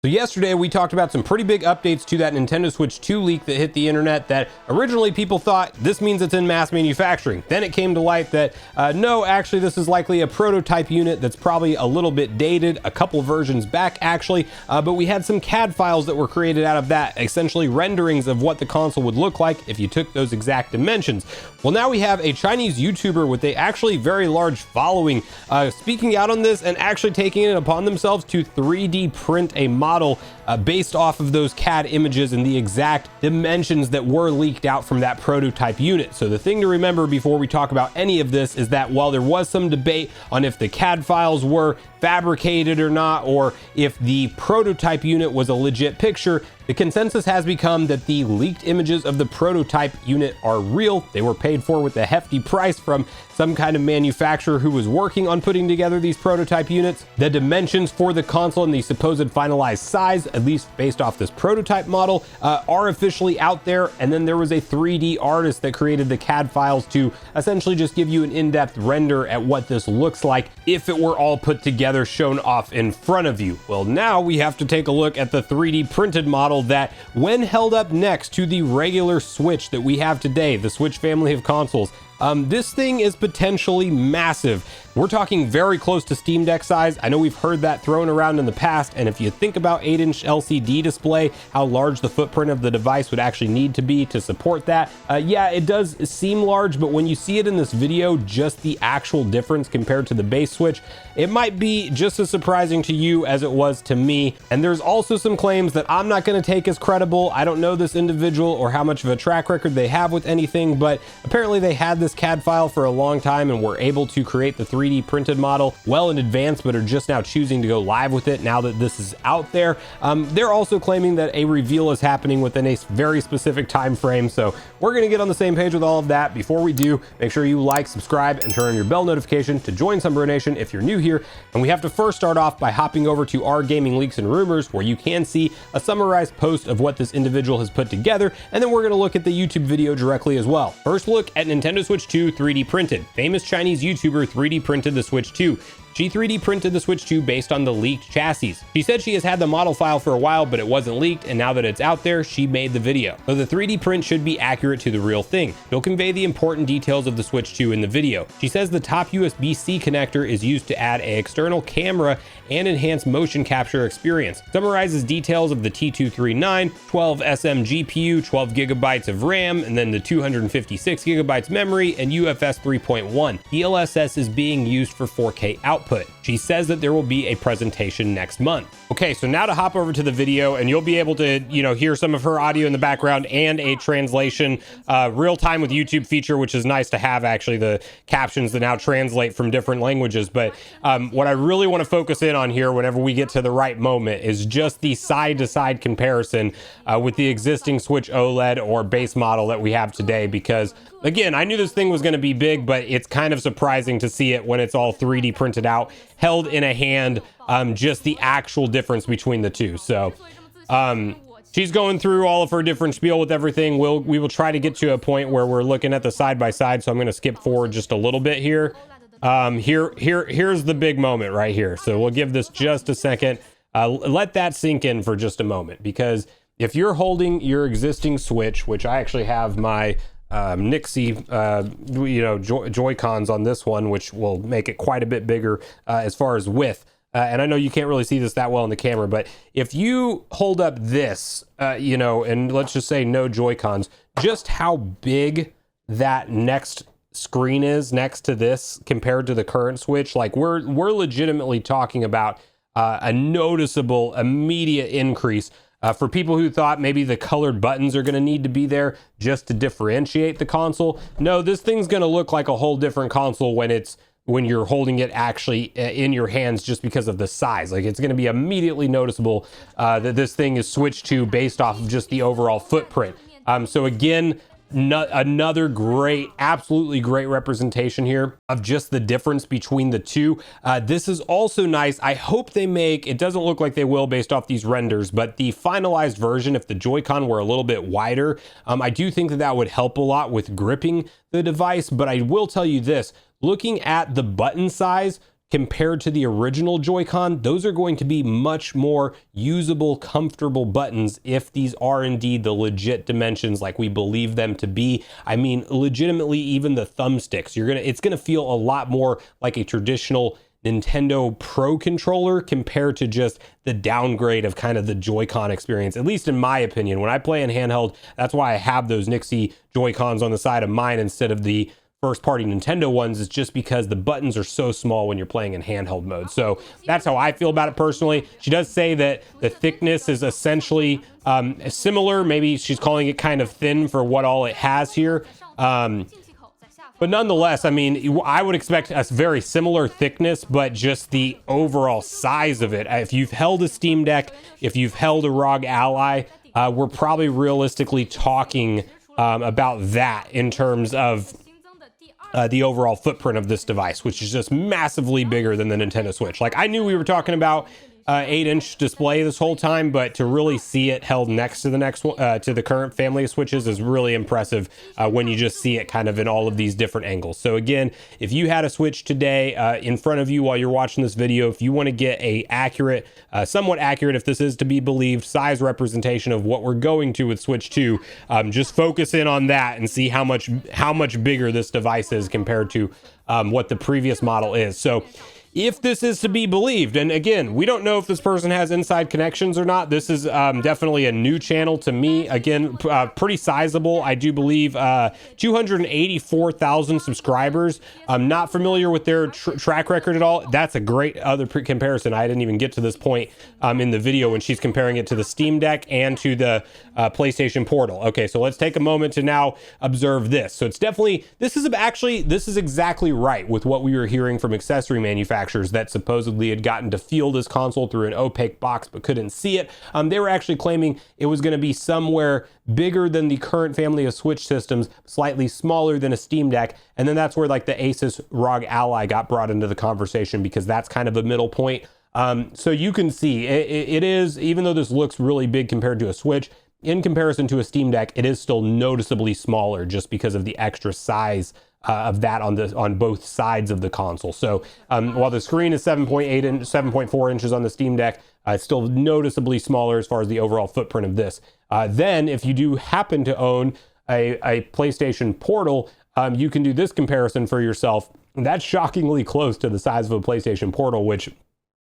So yesterday we talked about some pretty big updates to that Nintendo Switch 2 leak that hit the internet that originally people thought this means it's in mass manufacturing. Then it came to light that no, actually this is likely a prototype unit that's probably a little bit dated, a couple versions back actually, but we had some CAD files that were created out of that, essentially renderings of what the console would look like if you took those exact dimensions. Well, now we have a Chinese YouTuber with a actually very large following speaking out on this and actually taking it upon themselves to 3D print a model based off of those CAD images and the exact dimensions that were leaked out from that prototype unit. So the thing to remember before we talk about any of this is that while there was some debate on if the CAD files were fabricated or not, or if the prototype unit was a legit picture, the consensus has become that the leaked images of the prototype unit are real. They were paid for with a hefty price from some kind of manufacturer who was working on putting together these prototype units. The dimensions for the console and the supposed finalized size, at least based off this prototype model, are officially out there. And then there was a 3D artist that created the CAD files to essentially just give you an in-depth render at what this looks like if it were all put together, shown off in front of you. Well, now we have to take a look at the 3D printed model that, when held up next to the regular Switch that we have today, the Switch family of consoles, this thing is potentially massive. We're talking very close to Steam Deck size. I know we've heard that thrown around in the past, and if you think about 8-inch LCD display, how large the footprint of the device would actually need to be to support that, yeah, it does seem large, but when you see it in this video, just the actual difference compared to the base Switch, it might be just as surprising to you as it was to me. And there's also some claims that I'm not going to take as credible. I don't know this individual or how much of a track record they have with anything, but apparently they had this CAD file for a long time and were able to create the 3D printed model well in advance, but are just now choosing to go live with it now that this is out there. They're also claiming that a reveal is happening within a very specific time frame, so we're going to get on the same page with all of that. Before we do, make sure you like, subscribe, and turn on your bell notification to join Sunbro Nation if you're new here. And we have to first start off by hopping over to our gaming leaks and rumors, where you can see a summarized post of what this individual has put together, and then we're going to look at the YouTube video directly as well. First look at Nintendo Switch 2 3D printed. Famous Chinese YouTuber 3D printed the Switch 2. She 3D printed the Switch 2 based on the leaked chassis. She said she has had the model file for a while, but it wasn't leaked, and now that it's out there, she made the video. So the 3D print should be accurate to the real thing. She'll convey the important details of the Switch 2 in the video. She says the top USB-C connector is used to add an external camera and enhance motion capture experience. Summarizes details of the T239, 12 SM GPU, 12 gigabytes of RAM, and then the 256 gigabytes memory and UFS 3.1. DLSS is being used for 4K output. She says that there will be a presentation next month. Okay, so now to hop over to the video, and you'll be able to, hear some of her audio in the background and a translation, real time with YouTube feature, which is nice to have, actually, the captions that now translate from different languages. But what I really want to focus in on here whenever we get to the right moment is just the side-to-side comparison with the existing Switch OLED or base model that we have today, because again, I knew this thing was going to be big, but it's kind of surprising to see it when it's all 3D printed out, held in a hand, just the actual difference between the two. So she's going through all of her different spiel with everything. We will try to get to a point where we're looking at the side by side. So I'm going to skip forward just a little bit here. Here's the big moment right here. So we'll give this just a second. Let that sink in for just a moment, because if you're holding your existing Switch, which I actually have my Nixie Joy-Cons on this one, which will make it quite a bit bigger as far as width, and I know you can't really see this that well in the camera, but if you hold up this and let's just say no Joy-Cons, just how big that next screen is next to this compared to the current Switch, like we're legitimately talking about a noticeable immediate increase. For people who thought maybe the colored buttons are going to need to be there just to differentiate the console, no, this thing's going to look like a whole different console when you're holding it actually in your hands, just because of the size. Like, it's going to be immediately noticeable that this thing is Switch 2 based off of just the overall footprint. So again, another great, absolutely great representation here of just the difference between the two. This is also nice. I hope they make, it doesn't look like they will based off these renders, but the finalized version, if the Joy-Con were a little bit wider, I do think that would help a lot with gripping the device. But I will tell you this, looking at the button size compared to the original Joy-Con, those are going to be much more usable, comfortable buttons if these are indeed the legit dimensions like we believe them to be. I mean, legitimately, even the thumbsticks, it's gonna feel a lot more like a traditional Nintendo Pro controller compared to just the downgrade of kind of the Joy-Con experience, at least in my opinion. When I play in handheld, that's why I have those Nixie Joy-Cons on the side of mine instead of the first party Nintendo ones, is just because the buttons are so small when you're playing in handheld mode. So that's how I feel about it personally. She does say that the thickness is essentially similar. Maybe she's calling it kind of thin for what all it has here. But nonetheless, I mean, I would expect a very similar thickness, but just the overall size of it. If you've held a Steam Deck, if you've held a ROG Ally, we're probably realistically talking about that in terms of the overall footprint of this device, which is just massively bigger than the Nintendo Switch. Like, I knew we were talking about 8-inch display this whole time, but to really see it held next to the next one, to the current family of Switches, is really impressive when you just see it kind of in all of these different angles. So again, if you had a Switch today in front of you while you're watching this video, if you want to get a accurate, somewhat accurate, if this is to be believed, size representation of what we're going to with Switch 2, just focus in on that and see how much bigger this device is compared to what the previous model is. So if this is to be believed, and again, we don't know if this person has inside connections or not. This is definitely a new channel to me. Again, pretty sizable. I do believe 284,000 subscribers. I'm not familiar with their track record at all. That's a great other comparison. I didn't even get to this point in the video when she's comparing it to the Steam Deck and to the PlayStation Portal. Okay, so let's take a moment to now observe this. So it's definitely, this is exactly right with what we were hearing from accessory manufacturers that supposedly had gotten to feel this console through an opaque box but couldn't see it. They were actually claiming it was going to be somewhere bigger than the current family of Switch systems, slightly smaller than a Steam Deck, and then that's where like the Asus ROG Ally got brought into the conversation, because that's kind of a middle point. So you can see it is, even though this looks really big compared to a Switch, in comparison to a Steam Deck, it is still noticeably smaller just because of the extra size of that on both sides of the console. So while the screen is 7.4 inches on the Steam Deck, it's still noticeably smaller as far as the overall footprint of this. Then if you do happen to own a PlayStation Portal, you can do this comparison for yourself. That's shockingly close to the size of a PlayStation Portal, which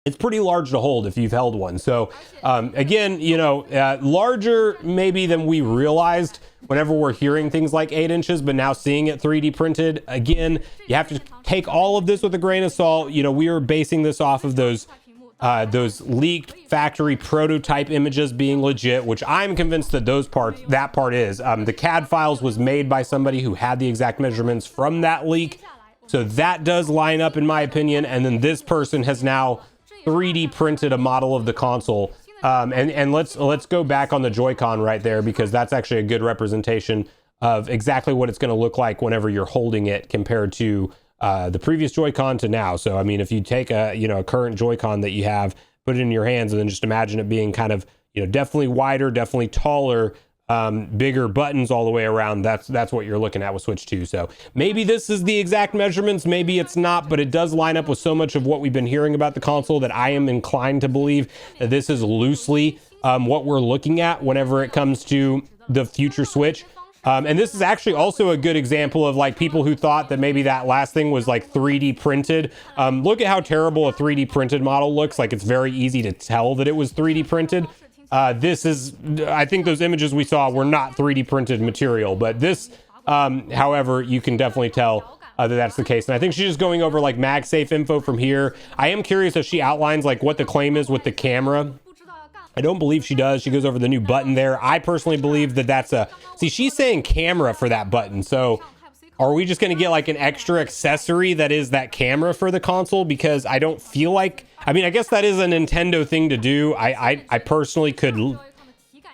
it's pretty large to hold if you've held one. So again, you know, larger maybe than we realized whenever we're hearing things like 8 inches, but now seeing it 3D printed, again, you have to take all of this with a grain of salt. You know, we are basing this off of those leaked factory prototype images being legit, which I'm convinced that that part is. The CAD files was made by somebody who had the exact measurements from that leak. So that does line up in my opinion. And then this person has now 3D printed a model of the console. And let's go back on the Joy-Con right there, because that's actually a good representation of exactly what it's going to look like whenever you're holding it compared to the previous Joy-Con to now. So, I mean, if you take a current Joy-Con that you have, put it in your hands, and then just imagine it being kind of, definitely wider, definitely taller, bigger buttons all the way around. That's what you're looking at with Switch 2. So maybe this is the exact measurements, maybe it's not, but it does line up with so much of what we've been hearing about the console that I am inclined to believe that this is loosely what we're looking at whenever it comes to the future Switch. And this is actually also a good example of like people who thought that maybe that last thing was like 3D printed. Look at how terrible a 3D printed model looks. Like, it's very easy to tell that it was 3D printed. I think those images we saw were not 3D printed material, but this, however, you can definitely tell that that's the case. And I think she's just going over like MagSafe info from here. I am curious if she outlines like what the claim is with the camera. I don't believe she does. She goes over the new button there. I personally believe that that's she's saying camera for that button. So are we just going to get like an extra accessory that is that camera for the console? Because I don't feel like, I mean, I guess that is a Nintendo thing to do. I personally could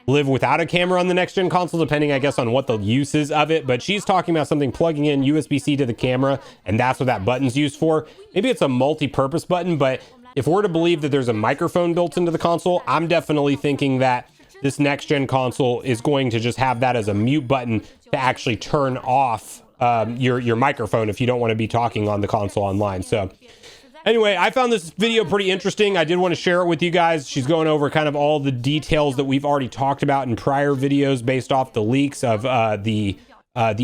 live without a camera on the next gen console, depending, I guess, on what the use is of it. But she's talking about something plugging in USB-C to the camera, and that's what that button's used for. Maybe it's a multi-purpose button, but if we're to believe that there's a microphone built into the console, I'm definitely thinking that this next gen console is going to just have that as a mute button to actually turn off your microphone if you don't want to be talking on the console online. So Anyway, I found this video pretty interesting. I did want to share it with you guys. She's going over kind of all the details that we've already talked about in prior videos based off the leaks of the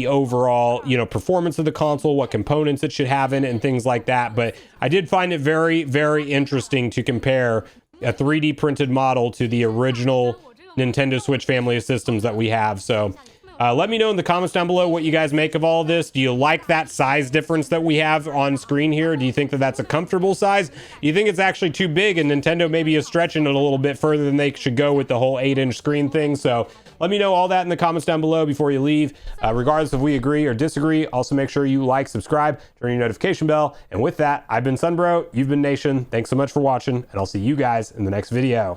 overall, performance of the console, what components it should have in it, and things like that. But I did find it very, very interesting to compare a 3D printed model to the original Nintendo Switch family of systems that we have. So let me know in the comments down below what you guys make of all of this. Do you like that size difference that we have on screen here? Do you think that that's a comfortable size? Do you think it's actually too big and Nintendo maybe is stretching it a little bit further than they should go with the whole 8-inch screen thing? So let me know all that in the comments down below before you leave. Regardless if we agree or disagree, also make sure you like, subscribe, turn your notification bell. And with that, I've been Sunbro, you've been Nation. Thanks so much for watching, and I'll see you guys in the next video.